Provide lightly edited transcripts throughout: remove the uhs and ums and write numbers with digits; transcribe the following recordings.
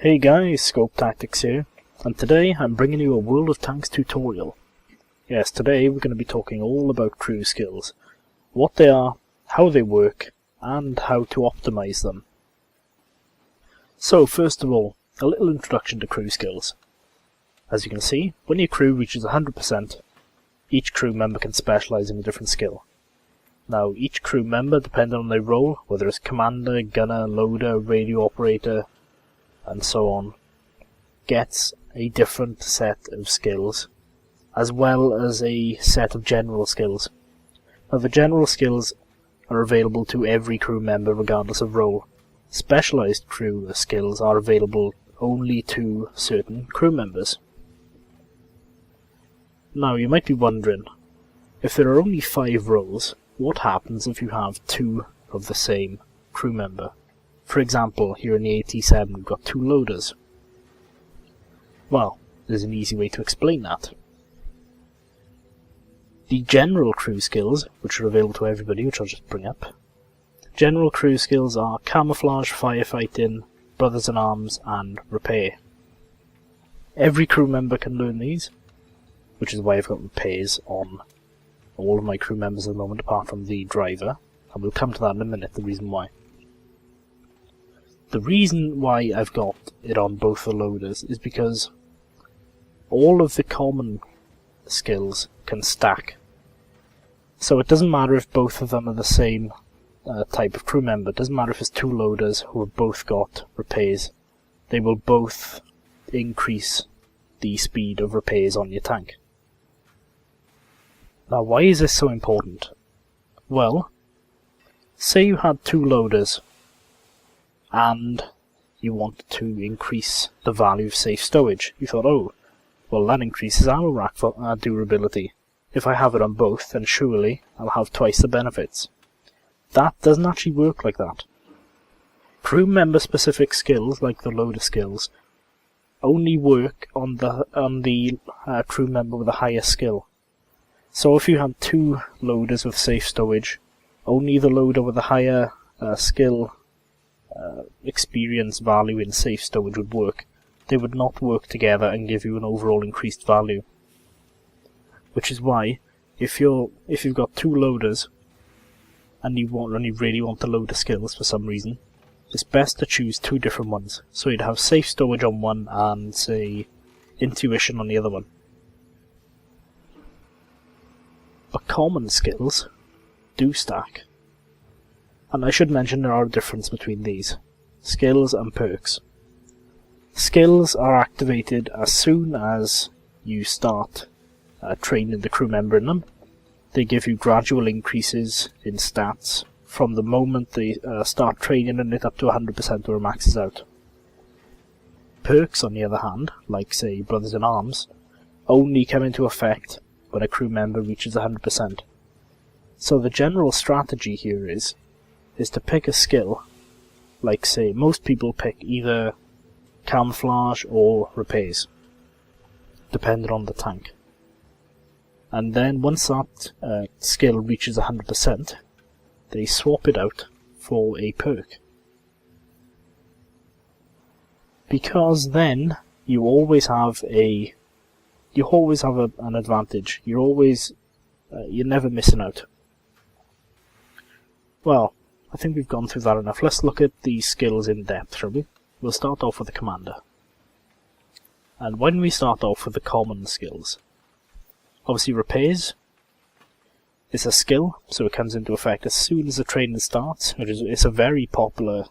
Hey guys, Scopetactics here, and today I'm bringing you a World of Tanks tutorial. Yes, today we're going to be talking all about crew skills, what they are, how they work, and how to optimize them. So first of all, a little introduction to crew skills. As you can see, when your crew reaches 100%, each crew member can specialize in a different skill. Now, each crew member, depending on their role, whether it's commander, gunner, loader, radio operator, and so on, gets a different set of skills, as well as a set of general skills. Now, the general skills are available to every crew member regardless of role. Specialized crew skills are available only to certain crew members. Now, you might be wondering, if there are only 5 roles, what happens if you have 2 of the same crew member? For example, here in the AT-7 we've got 2 loaders. Well, there's an easy way to explain that. The general crew skills, which are available to everybody, which I'll just bring up. General crew skills are camouflage, firefighting, brothers-in-arms, and repair. Every crew member can learn these, which is why I've got repairs on all of my crew members at the moment, apart from the driver, and we'll come to that in a minute, the reason why. The reason why I've got it on both the loaders is because all of the common skills can stack. So it doesn't matter if both of them are the same type of crew member. It doesn't matter if it's 2 loaders who have both got repairs. They will both increase the speed of repairs on your tank. Now, why is this so important? Well, say you had 2 loaders and you wanted to increase the value of safe stowage. You thought, oh, well, that increases ammo rack durability. If I have it on both, then surely I'll have twice the benefits. That doesn't actually work like that. Crew member specific skills, like the loader skills, only work on the crew member with a higher skill. So if you had 2 loaders with safe stowage, only the loader with a higher skill experience value in safe stowage would work. They would not work together and give you an overall increased value. Which is why, if you've got 2 loaders and you really want the loader skills for some reason, it's best to choose 2 different ones. So you'd have safe stowage on one and, say, intuition on the other one. But common skills do stack. And I should mention there are a difference between these. Skills and perks. Skills are activated as soon as you start training the crew member in them. They give you gradual increases in stats from the moment they start training in it up to 100% or it maxes out. Perks, on the other hand, like say brothers-in-arms, only come into effect when a crew member reaches 100%. So the general strategy here is to pick a skill, like say most people pick either camouflage or repairs, depending on the tank. And then once that skill reaches 100%, they swap it out for a perk. Because then you always have an advantage. You're never missing out. Well, I think we've gone through that enough. Let's look at these skills in depth, shall we? We'll start off with the commander. And why don't we start off with the common skills? Obviously, repairs is a skill, so it comes into effect as soon as the training starts. It's a very popular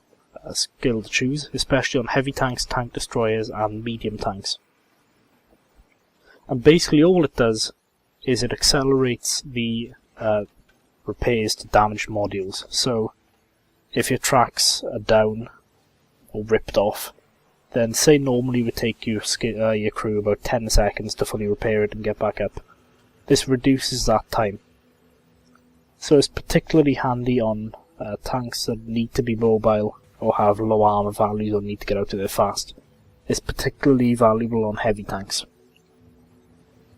skill to choose, especially on heavy tanks, tank destroyers, and medium tanks. And basically all it does is it accelerates the repairs to damaged modules. So if your tracks are down or ripped off, then say normally it would take your crew about 10 seconds to fully repair it and get back up. This reduces that time. So it's particularly handy on tanks that need to be mobile or have low armor values or need to get out of there fast. It's particularly valuable on heavy tanks.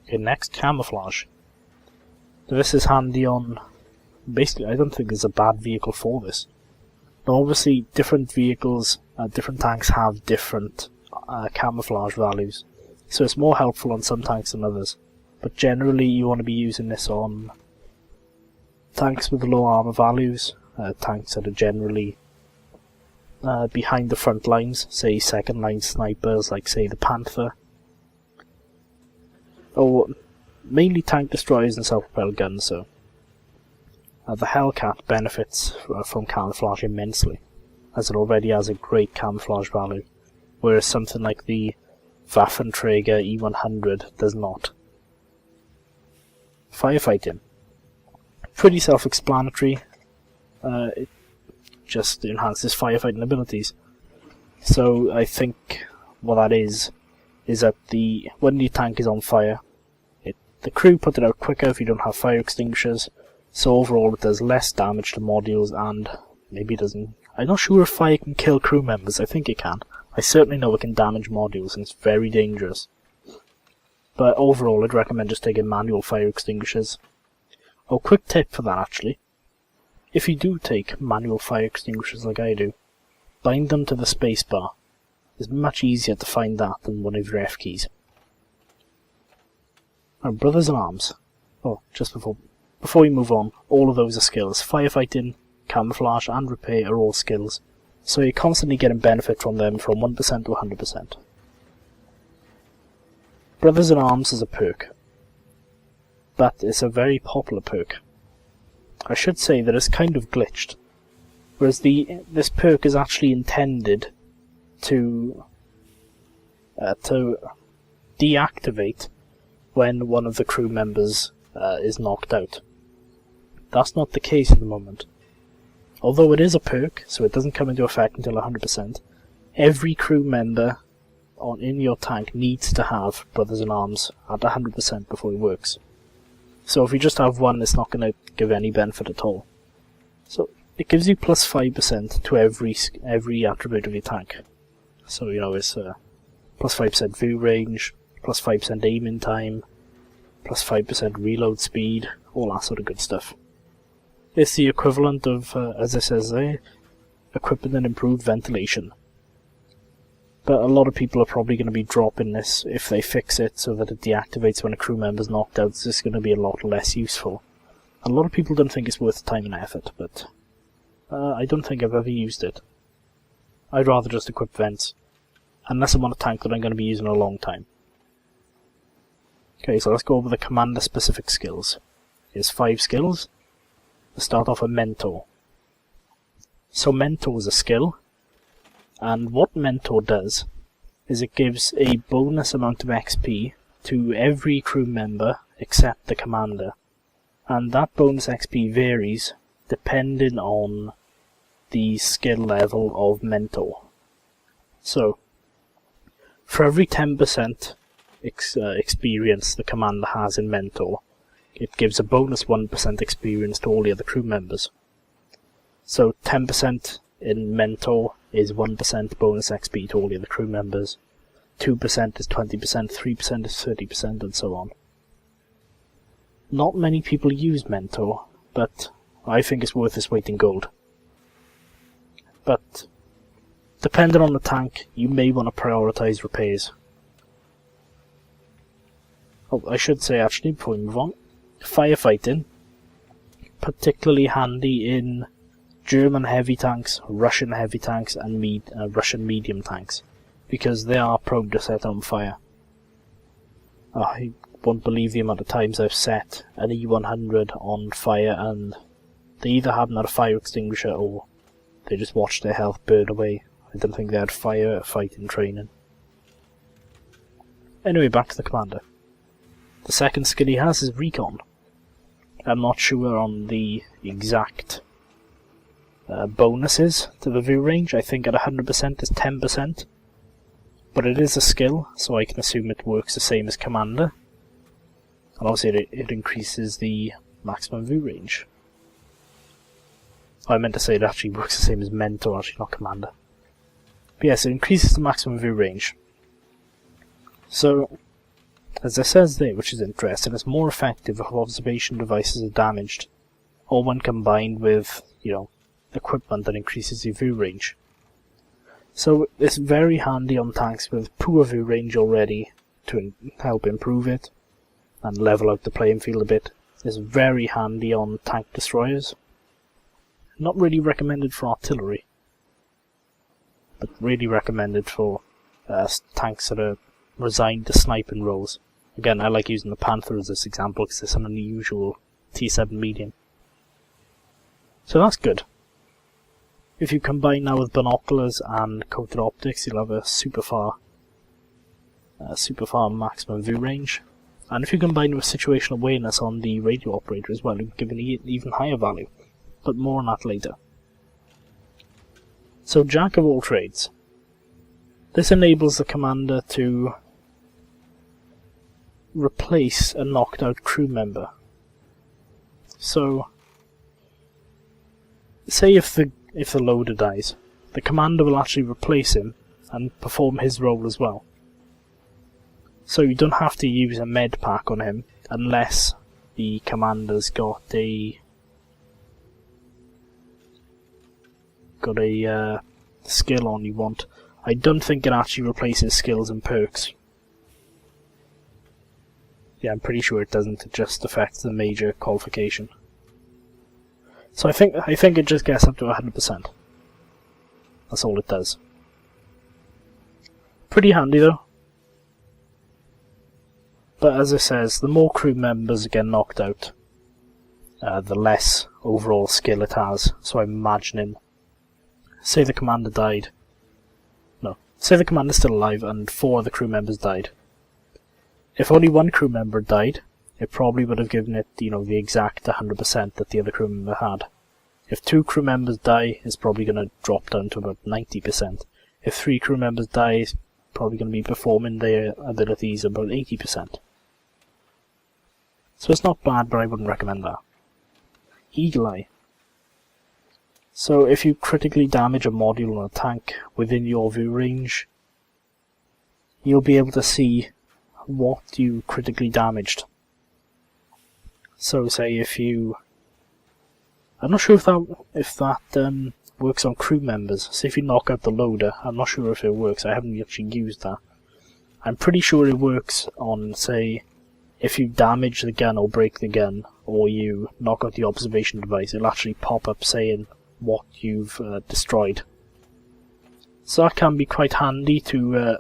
Okay, next, camouflage. This is handy on... Basically, I don't think there's a bad vehicle for this. Now obviously, different vehicles, different tanks have different camouflage values, so it's more helpful on some tanks than others. But generally you want to be using this on tanks with low armor values, tanks that are generally behind the front lines, say second line snipers like say the Panther, or mainly tank destroyers and self-propelled guns. So the Hellcat benefits from camouflage immensely, as it already has a great camouflage value, whereas something like the Waffenträger E100 does not. Firefighting. Pretty self-explanatory. It just enhances firefighting abilities. So I think what that is that when your tank is on fire, the crew put it out quicker if you don't have fire extinguishers, so overall it does less damage to modules, and maybe it doesn't. I'm not sure if fire can kill crew members. I think it can. I certainly know it can damage modules, and it's very dangerous. But overall I'd recommend just taking manual fire extinguishers. Oh, quick tip for that actually. If you do take manual fire extinguishers like I do, bind them to the spacebar. It's much easier to find that than one of your F keys. Now, brothers in arms. Oh, just before we move on, all of those are skills. Firefighting, camouflage and repair are all skills, so you're constantly getting benefit from them from 1% to 100%. Brothers in Arms is a perk, but it's a very popular perk. I should say that it's kind of glitched, whereas this perk is actually intended to deactivate when one of the crew members is knocked out. That's not the case at the moment. Although it is a perk, so it doesn't come into effect until 100%, every crew member in your tank needs to have Brothers in Arms at 100% before it works. So if you just have one, it's not going to give any benefit at all. So it gives you plus 5% to every attribute of your tank. So it's plus 5% view range, plus 5% aiming time, plus 5% reload speed, all that sort of good stuff. It's the equivalent of, as it says there, equipment and improved ventilation. But a lot of people are probably going to be dropping this if they fix it so that it deactivates when a crew member's knocked out. It's just going to be a lot less useful. A lot of people don't think it's worth the time and effort, but I don't think I've ever used it. I'd rather just equip vents, unless I'm on a tank that I'm going to be using a long time. Okay, so let's go over the commander-specific skills. Here's 5 skills. Let's start off with Mentor. So Mentor is a skill, and what Mentor does is it gives a bonus amount of XP to every crew member except the commander. And that bonus XP varies depending on the skill level of Mentor. So, for every 10% experience the commander has in Mentor, it gives a bonus 1% experience to all the other crew members. So 10% in Mentor is 1% bonus XP to all the other crew members, 2% is 20%, 3% is 30%, and so on. Not many people use Mentor, but I think it's worth its weight in gold. But depending on the tank, you may want to prioritise repairs. Oh, I should say actually, before we move on, firefighting, particularly handy in German heavy tanks, Russian heavy tanks, and Russian medium tanks, because they are prone to set on fire. Oh, I won't believe the amount of times I've set an E100 on fire and they either haven't had a fire extinguisher or they just watched their health burn away. I don't think they had firefighting training. Anyway, back to the commander. The second skill he has is Recon. I'm not sure on the exact bonuses to the view range. I think at 100% is 10%. But it is a skill, so I can assume it works the same as Commander. And obviously it increases the maximum view range. I meant to say it actually works the same as Mentor, actually not Commander. But yes, it increases the maximum view range. So, as it says there, which is interesting, it's more effective if observation devices are damaged, or when combined with, equipment that increases your view range. So it's very handy on tanks with poor view range already to help improve it and level out the playing field a bit. It's very handy on tank destroyers. Not really recommended for artillery, but really recommended for tanks that are resigned to sniping roles. Again, I like using the Panther as this example because it's an unusual T7 medium. So that's good. If you combine now with binoculars and coated optics, you'll have a super far maximum view range. And if you combine with situational awareness on the radio operator as well, you'll give an even higher value. But more on that later. So, Jack of all trades. This enables the commander to replace a knocked out crew member. So, say if the loader dies, the commander will actually replace him and perform his role as well. So you don't have to use a med pack on him unless the commander's got a skill on you want. I don't think it actually replaces skills and perks. Yeah, I'm pretty sure it doesn't. It just affects the major qualification. So I think it just gets up to 100%. That's all it does. Pretty handy though. But as it says, the more crew members get knocked out, the less overall skill it has. So I'm imagining, say the commander died. No, say the commander's still alive and 4 of the crew members died. If only 1 crew member died, it probably would have given it, the exact 100% that the other crew member had. If 2 crew members die, it's probably going to drop down to about 90%. If 3 crew members die, it's probably going to be performing their abilities about 80%. So it's not bad, but I wouldn't recommend that. Eagle Eye. So if you critically damage a module on a tank within your view range, you'll be able to see what you critically damaged. So say if you... I'm not sure if that works on crew members. Say if you knock out the loader, I'm not sure if it works. I haven't actually used that. I'm pretty sure it works on, say, if you damage the gun or break the gun, or you knock out the observation device, it'll actually pop up saying what you've destroyed. So that can be quite handy to,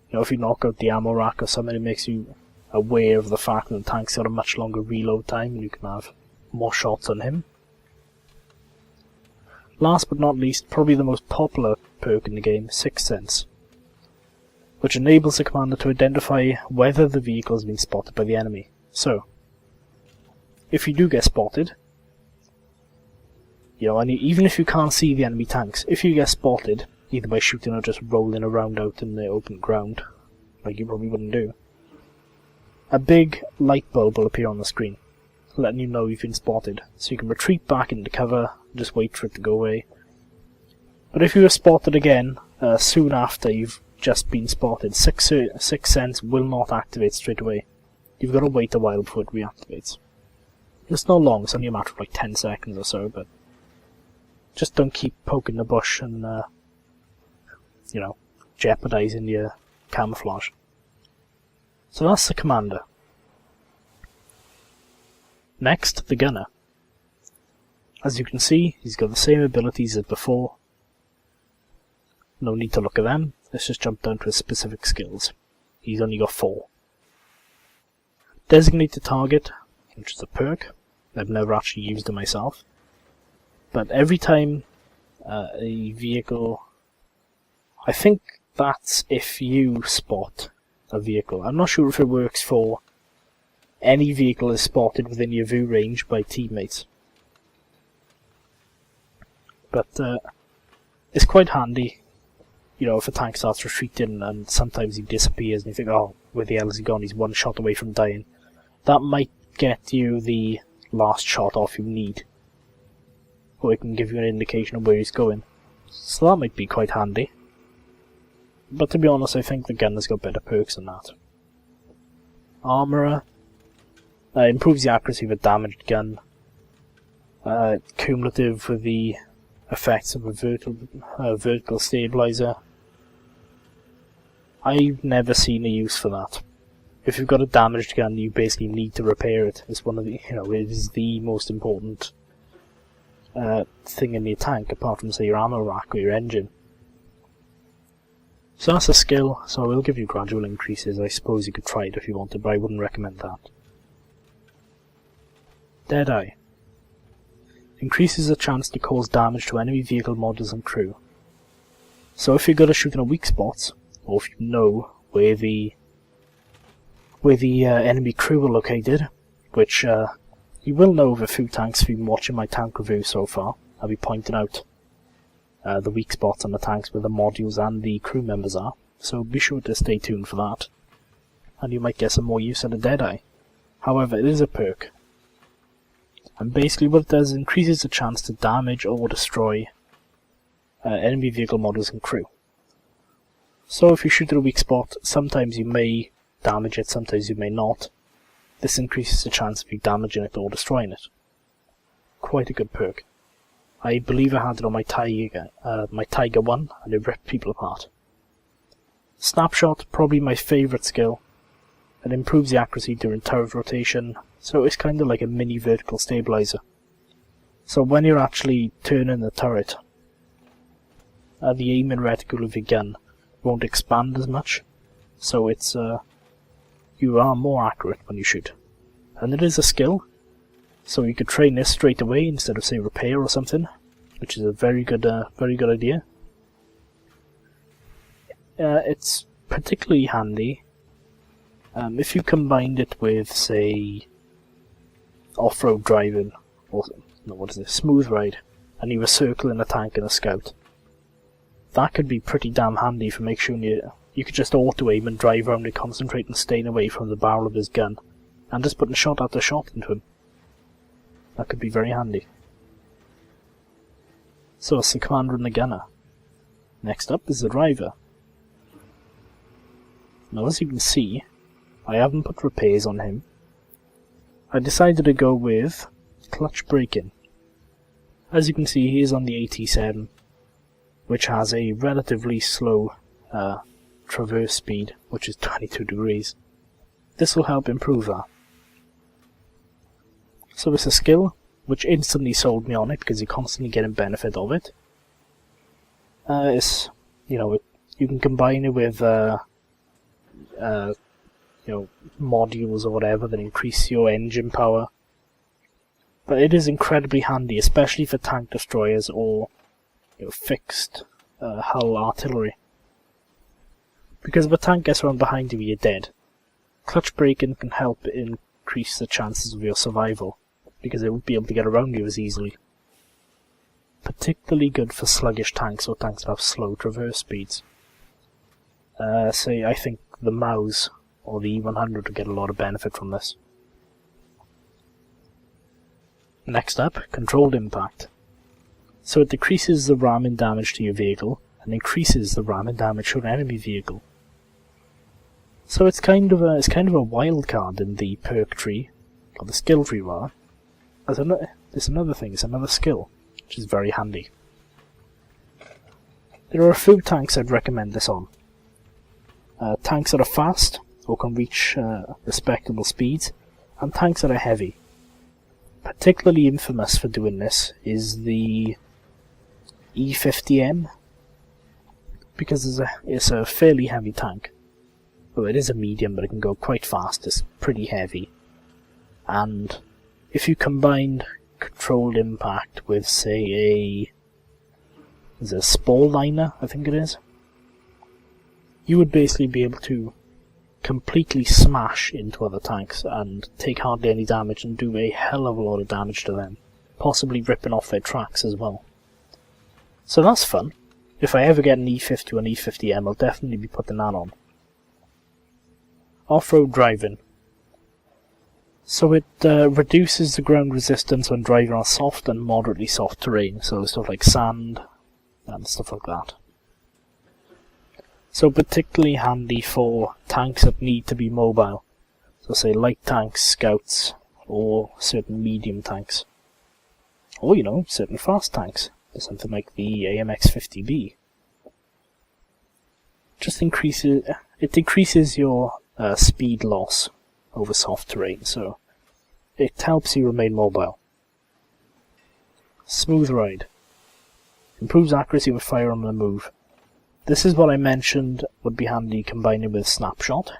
if you knock out the ammo rack or something, it makes you aware of the fact that the tank's got a much longer reload time and you can have more shots on him. Last but not least, probably the most popular perk in the game, Sixth Sense, which enables the commander to identify whether the vehicle has been spotted by the enemy. So, if you do get spotted, and even if you can't see the enemy tanks, if you get spotted, either by shooting or just rolling around out in the open ground, like you probably wouldn't do, a big light bulb will appear on the screen, letting you know you've been spotted, so you can retreat back into cover, just wait for it to go away. But if you are spotted again, soon after you've just been spotted, Sixth Sense will not activate straight away. You've got to wait a while before it reactivates. It's not long, it's only a matter of like 10 seconds or so, but just don't keep poking the bush and, jeopardizing your camouflage. So that's the commander. Next, the gunner. As you can see, he's got the same abilities as before. No need to look at them, let's just jump down to his specific skills. He's only got 4. Designated target, which is a perk. I've never actually used it myself. But every time a vehicle... I think that's if you spot a vehicle. I'm not sure if it works for any vehicle is spotted within your view range by teammates. But it's quite handy, if a tank starts retreating and sometimes he disappears and you think, oh, where the hell is he gone? He's 1 shot away from dying. That might get you the last shot off you need. Or it can give you an indication of where he's going. So that might be quite handy. But to be honest, I think the gunner's got better perks than that. Armourer. Improves the accuracy of a damaged gun. Cumulative with the effects of a vertical stabilizer. I've never seen a use for that. If you've got a damaged gun, you basically need to repair it. It's one of the, it is the most important thing in your tank, apart from, say, your ammo rack or your engine. So that's a skill, so it will give you gradual increases. I suppose you could try it if you wanted, but I wouldn't recommend that. Deadeye. Increases the chance to cause damage to enemy vehicle models and crew. So if you're good at shooting at weak spots, or if you know where the enemy crew are located, which you will know of a few tanks if you've been watching my tank review so far. I'll be pointing out the weak spots on the tanks where the modules and the crew members are, so be sure to stay tuned for that, and you might get some more use out of Deadeye. However, it is a perk, and basically what it does is increases the chance to damage or destroy enemy vehicle models and crew. So if you shoot at a weak spot, sometimes you may damage it, sometimes you may not. This increases the chance of you damaging it or destroying it. Quite a good perk. I believe I had it on my Tiger 1, and it ripped people apart. Snapshot, probably my favourite skill. It improves the accuracy during turret rotation, so it's kind of like a mini vertical stabilizer. So when you're actually turning the turret, the aiming reticle of your gun won't expand as much, so it's you are more accurate when you shoot. And it is a skill, so you could train this straight away instead of, say, repair or something, which is a very good idea. It's particularly handy if you combined it with, say, off-road driving, or smooth ride, and you were circling a tank in a scout. That could be pretty damn handy for making sure you could just auto-aim and drive around and concentrate and staying away from the barrel of his gun, and just putting shot after shot into him. That could be very handy. So it's the commander and the gunner. Next up is the driver. Now, as you can see, I haven't put repairs on him. I decided to go with clutch braking. As you can see, he is on the AT7, which has a relatively slow traverse speed, which is 22 degrees. This will help improve that. So it's a skill which instantly sold me on it because you're constantly getting benefit of it. You can combine it with modules or whatever that increase your engine power. But it is incredibly handy, especially for tank destroyers or fixed hull artillery. Because if a tank gets around behind you, you're dead. Clutch braking can help increase the chances of your survival, because it won't be able to get around you as easily. Particularly good for sluggish tanks or tanks that have slow traverse speeds. I think the Maus or the E100 will get a lot of benefit from this. Next up, controlled impact. So it decreases the ramming damage to your vehicle and increases the ramming damage to an enemy vehicle. So it's kind of a wild card in the perk tree, or the skill tree rather. It's another thing, it's another skill, which is very handy. There are a few tanks I'd recommend this on. Tanks that are fast, or can reach respectable speeds, and tanks that are heavy. Particularly infamous for doing this is the E50M, because it's a fairly heavy tank. Well, it is a medium, but it can go quite fast, it's pretty heavy. And if you combined controlled impact with, say, a spall liner, I think it is, you would basically be able to completely smash into other tanks and take hardly any damage and do a hell of a lot of damage to them, possibly ripping off their tracks as well. So that's fun. If I ever get an E50 or an E50M, I'll definitely be putting that on. Off-road driving. So it reduces the ground resistance when driving on soft and moderately soft terrain, so stuff like sand and stuff like that. So particularly handy for tanks that need to be mobile. So say light tanks, scouts, or certain medium tanks. Or, certain fast tanks. Something like the AMX-50B. Just increases it decreases your speed loss over soft terrain, so it helps you remain mobile. Smooth Ride. Improves accuracy with fire on the move. This is what I mentioned would be handy combining with Snapshot.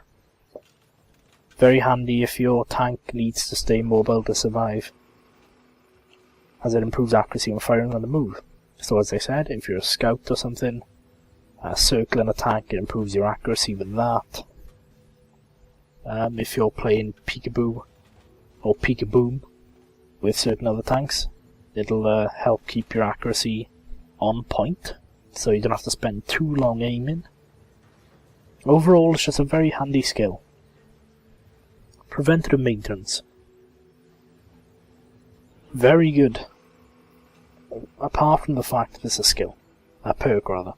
Very handy if your tank needs to stay mobile to survive, as it improves accuracy when firing on the move. So as I said, if you're a scout or something, circling a tank, it improves your accuracy with that. If you're playing peekaboo or peekaboom with certain other tanks, it'll help keep your accuracy on point, so you don't have to spend too long aiming. Overall, it's just a very handy skill. Preventative maintenance. Very good. Apart from the fact that it's a skill. A perk, rather.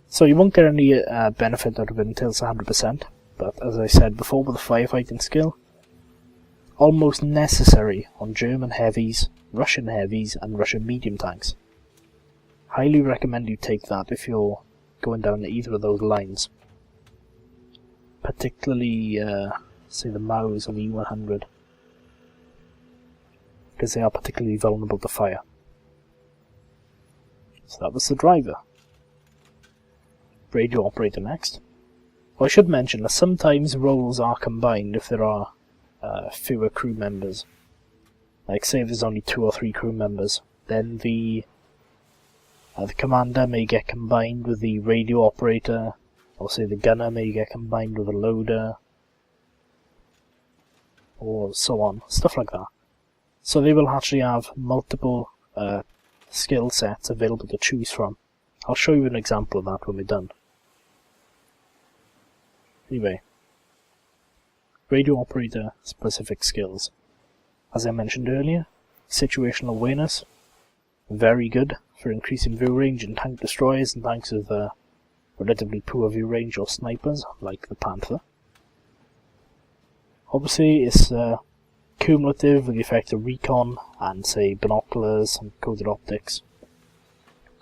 So you won't get any benefit out of it until it's 100%, but as I said before with the firefighting skill, almost necessary on German heavies, Russian heavies, and Russian medium tanks. Highly recommend you take that if you're going down either of those lines. Particularly, say the Maus and the E100, because they are particularly vulnerable to fire. So that was the driver. Radio operator next. Well, I should mention that sometimes roles are combined if there are fewer crew members. Like say if there's only 2 or 3 crew members, then the commander may get combined with the radio operator, or say the gunner may get combined with the loader, or so on, stuff like that. So they will actually have multiple skill sets available to choose from. I'll show you an example of that when we're done. Anyway, radio operator specific skills. As I mentioned earlier, situational awareness, very good for increasing view range in tank destroyers and tanks with relatively poor view range or snipers, like the Panther. Obviously, it's cumulative with the effect of recon and, say, binoculars and coded optics.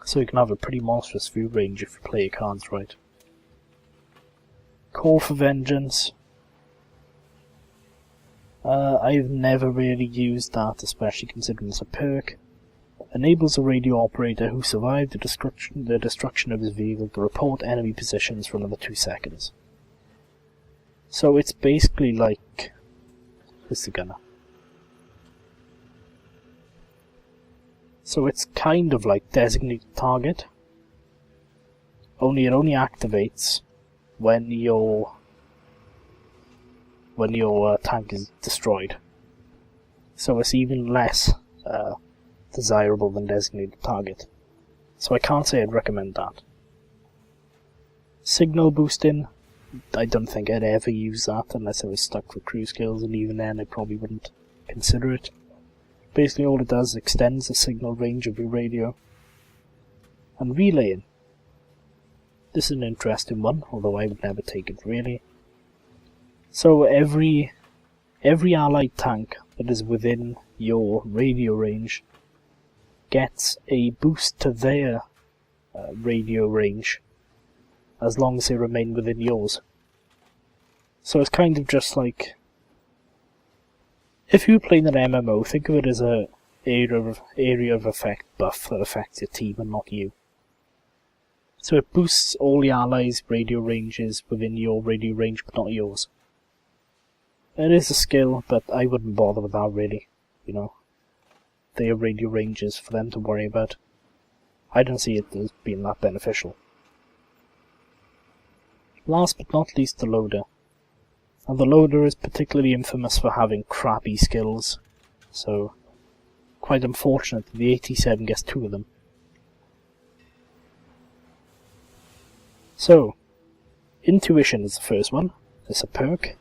So you can have a pretty monstrous view range if you play your cards right. Call for Vengeance. I've never really used that, especially considering it's a perk. Enables a radio operator who survived the destruction of his vehicle to report enemy positions for another 2 seconds. So it's basically like... Where's the gunner? So it's kind of like designated target, only it only activates when your tank is destroyed. So it's even less desirable than designated target. So I can't say I'd recommend that. Signal boosting, I don't think I'd ever use that unless I was stuck with crew skills, and even then I probably wouldn't consider it. Basically all it does is extends the signal range of your radio. And relaying. This is an interesting one, although I would never take it really. So every allied tank that is within your radio range gets a boost to their radio range, as long as they remain within yours. So it's kind of just like, if you're playing an MMO, think of it as a area of effect buff that affects your team and not you. So it boosts all the allies' radio ranges within your radio range, but not yours. It is a skill, but I wouldn't bother with that really, you know. Their radio ranges for them to worry about. I don't see it as being that beneficial. Last but not least, the loader. And the loader is particularly infamous for having crappy skills, so quite unfortunate that the 87 gets 2 of them. So, Intuition is the first one. It's a perk,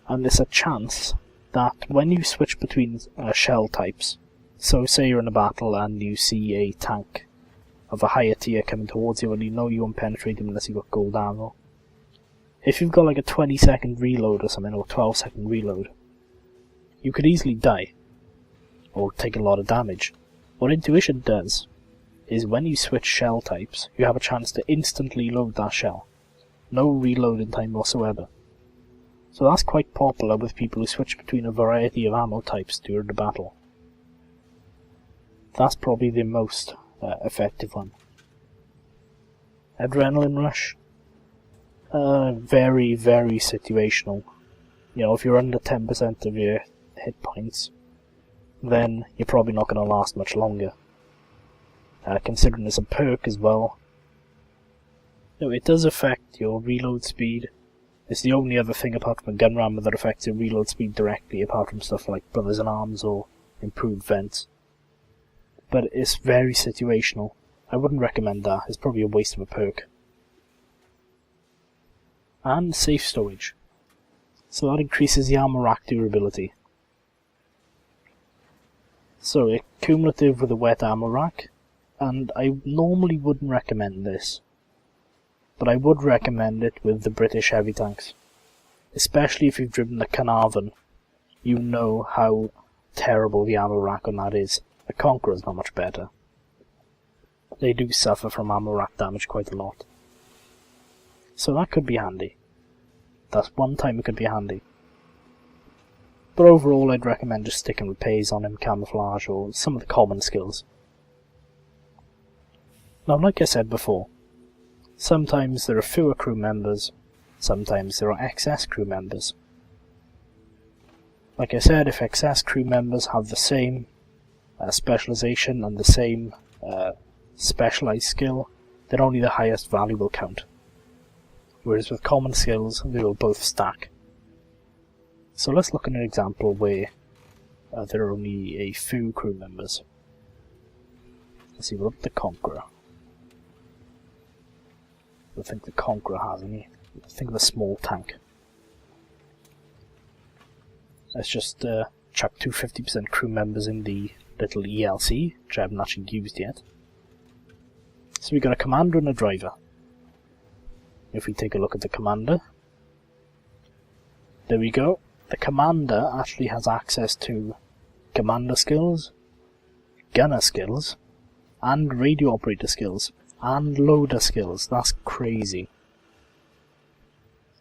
and it's a chance that when you switch between shell types, so say you're in a battle and you see a tank of a higher tier coming towards you and you know you won't penetrate him unless you've got gold ammo. If you've got like a 20-second reload or something, or 12-second reload, you could easily die, or take a lot of damage. What Intuition does is when you switch shell types, you have a chance to instantly load that shell. no reloading time whatsoever. So that's quite popular with people who switch between a variety of ammo types during the battle. That's probably the most effective one. Adrenaline rush? Very, very situational. You know, if you're under 10% of your hit points, then you're probably not going to last much longer. Considering it's a perk as well. No, it does affect your reload speed. It's the only other thing apart from a gun rammer that affects your reload speed directly, apart from stuff like Brothers in Arms or improved vents. But it's very situational. I wouldn't recommend that. It's probably a waste of a perk. And safe storage. So that increases the armor rack durability. So it's cumulative with a wet armor rack, and I normally wouldn't recommend this. But I would recommend it with the British heavy tanks. Especially if you've driven the Carnarvon, you know how terrible the armor rack on that is. The Conqueror's not much better. They do suffer from armor rack damage quite a lot. So that could be handy. That's one time it could be handy. But overall I'd recommend just sticking with Payson and Camouflage or some of the common skills. Now like I said before, sometimes there are fewer crew members, sometimes there are excess crew members. Like I said, if excess crew members have the same specialization and the same specialized skill, then only the highest value will count. Whereas with common skills, they will both stack. So let's look at an example where there are only a few crew members. Let's see, what about the Conqueror? I don't think the Conqueror has any. Think of a small tank. Let's just chuck two 50% crew members in the little ELC, which I haven't actually used yet. So we've got a commander and a driver. If we take a look at the commander, there we go. The commander actually has access to commander skills, gunner skills, and radio operator skills, and loader skills. That's crazy.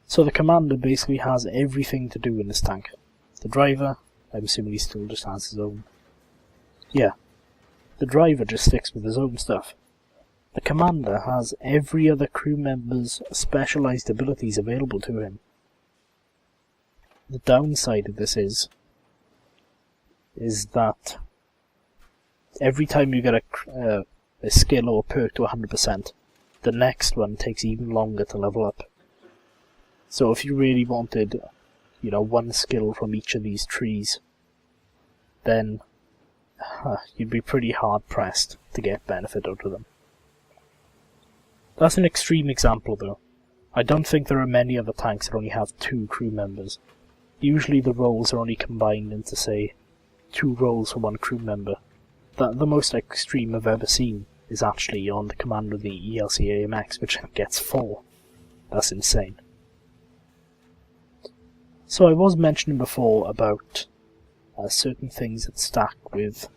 So the commander basically has everything to do in this tank. The driver, I'm assuming he still just has his own. Yeah, the driver just sticks with his own stuff. The commander has every other crew member's specialised abilities available to him. The downside of this is that every time you get a skill or a perk to 100%, the next one takes even longer to level up. So if you really wanted, you know, one skill from each of these trees, then you'd be pretty hard pressed to get benefit out of them. That's an extreme example though. I don't think there are many other tanks that only have 2 crew members. Usually the roles are only combined into, say, 2 roles for 1 crew member. The most extreme I've ever seen is actually on the commander of the ELC AMX, which gets 4. That's insane. So I was mentioning before about certain things that stack with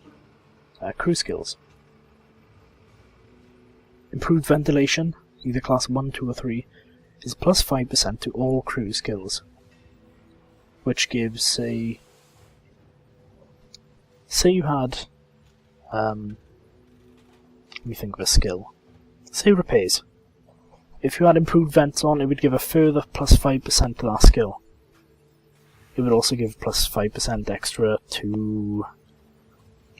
crew skills. Improved ventilation, either class 1, 2 or 3, is plus 5% to all crew skills, which gives, say you had, let me think of a skill, say repairs. If you had improved vents on, it would give a further plus 5% to that skill. It would also give plus 5% extra to,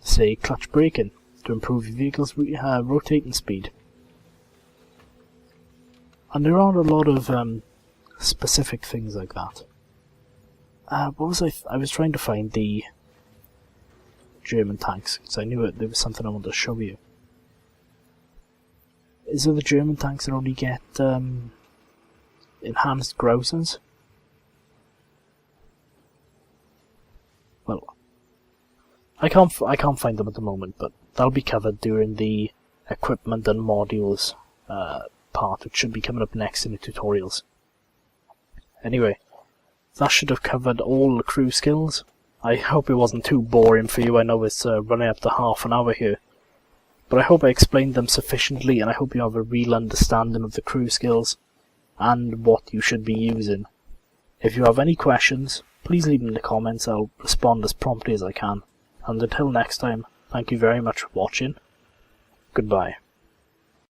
say, clutch braking, to improve your vehicle's rotating speed. And there are a lot of specific things like that. What was I was trying to find the German tanks, because I knew there was something I wanted to show you. Is it the German tanks that only get enhanced grousers? Well, I can't find them at the moment, but that'll be covered during the equipment and modules part, which should be coming up next in the tutorials. Anyway, that should have covered all the crew skills. I hope it wasn't too boring for you. I know it's running up to half an hour here, but I hope I explained them sufficiently, and I hope you have a real understanding of the crew skills. and what you should be using. If you have any questions, please leave them in the comments. I'll respond as promptly as I can. And until next time, thank you very much for watching. Goodbye.